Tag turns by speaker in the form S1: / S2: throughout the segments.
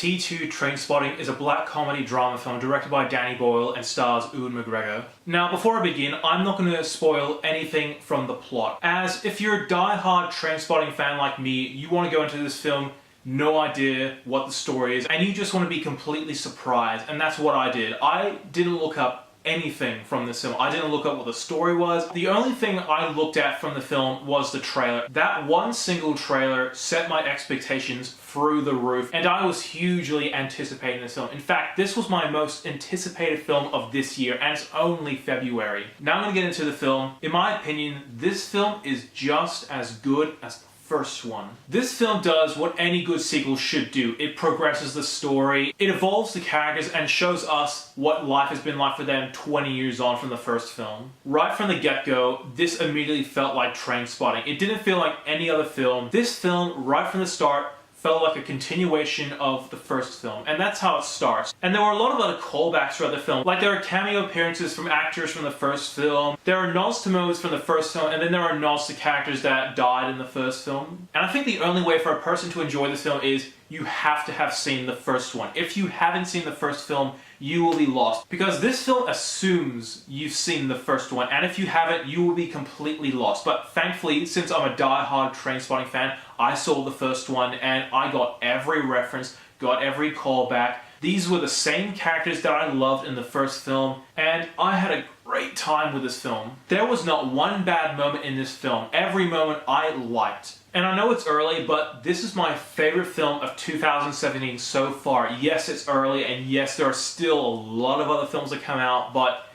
S1: T2 Trainspotting is a black comedy drama film directed by Danny Boyle and stars Ewan McGregor. Now, before I begin, I'm not going to spoil anything from the plot, as if you're a die-hard Trainspotting fan like me, you want to go into this film no idea what the story is, and you just want to be completely surprised, and that's what I did. I didn't look up anything from this film. I didn't look up what the story was. The only thing I looked at from the film was the trailer. That one single trailer set my expectations through the roof, and I was hugely anticipating this film. In fact, this was my most anticipated film of this year, and it's only February. Now I'm going to get into the film. In my opinion, this film is just as good as the first one. This film does what any good sequel should do. It progresses the story, it evolves the characters, and shows us what life has been like for them 20 years on from the first film. Right from the get-go, this immediately felt like Trainspotting. It didn't feel like any other film. This film, right from the start, felt like a continuation of the first film, and that's how it starts. And there were a lot of other callbacks throughout the film, like there are cameo appearances from actors from the first film, there are nods to moments from the first film, and then there are nods to characters that died in the first film. And I think the only way for a person to enjoy this film is you have to have seen the first one. If you haven't seen the first film, you will be lost. Because this film assumes you've seen the first one, and if you haven't, you will be completely lost. But thankfully, since I'm a die-hard Trainspotting fan, I saw the first one, and I got every reference, got every callback. These were the same characters that I loved in the first film, and I had a great time with this film. There was not one bad moment in this film. Every moment I liked. And I know it's early, but this is my favorite film of 2017 so far. Yes, it's early, and yes, there are still a lot of other films that come out, but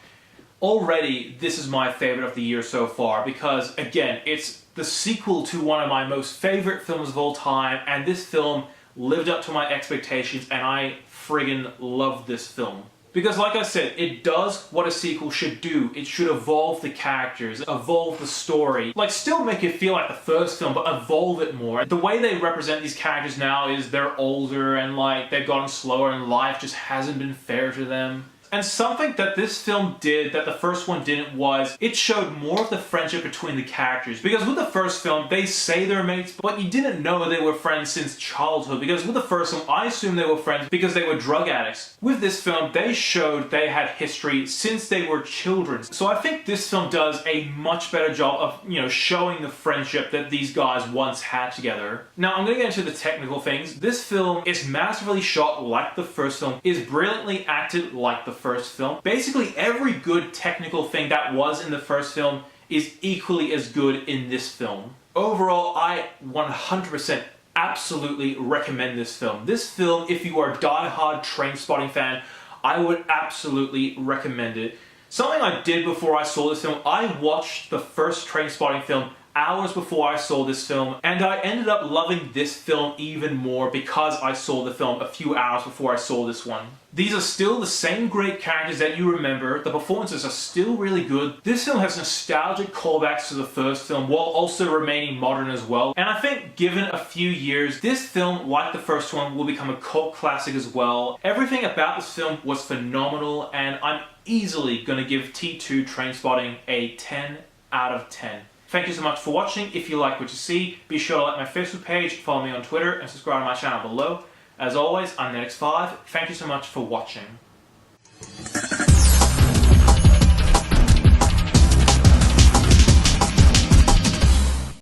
S1: already this is my favorite of the year so far because, again, it's the sequel to one of my most favorite films of all time, and this film lived up to my expectations, and I friggin' love this film. Because like I said, it does what a sequel should do. It should evolve the characters, evolve the story. Like, still make it feel like the first film, but evolve it more. The way they represent these characters now is they're older and like they've gotten slower and life just hasn't been fair to them. And something that this film did that the first one didn't was it showed more of the friendship between the characters. Because with the first film, they say they're mates, but you didn't know they were friends since childhood. Because with the first film, I assumed they were friends because they were drug addicts. With this film, they showed they had history since they were children. So I think this film does a much better job of, showing the friendship that these guys once had together. Now, I'm going to get into the technical things. This film is masterfully shot like the first film, is brilliantly acted like the first film. Basically, every good technical thing that was in the first film is equally as good in this film. Overall, I 100% absolutely recommend this film. This film, if you are a die-hard Trainspotting fan, I would absolutely recommend it. Something I did before I saw this film, I watched the first Trainspotting film hours before I saw this film, and I ended up loving this film even more because I saw the film a few hours before I saw this one. These are still the same great characters that you remember, the performances are still really good. This film has nostalgic callbacks to the first film while also remaining modern as well, and I think given a few years, this film, like the first one, will become a cult classic as well. Everything about this film was phenomenal, and I'm easily going to give T2 Trainspotting a 10 out of 10. Thank you so much for watching. If you like what you see, be sure to like my Facebook page, follow me on Twitter, and subscribe to my channel below. As always, I'm NETX5. Thank you so much for watching.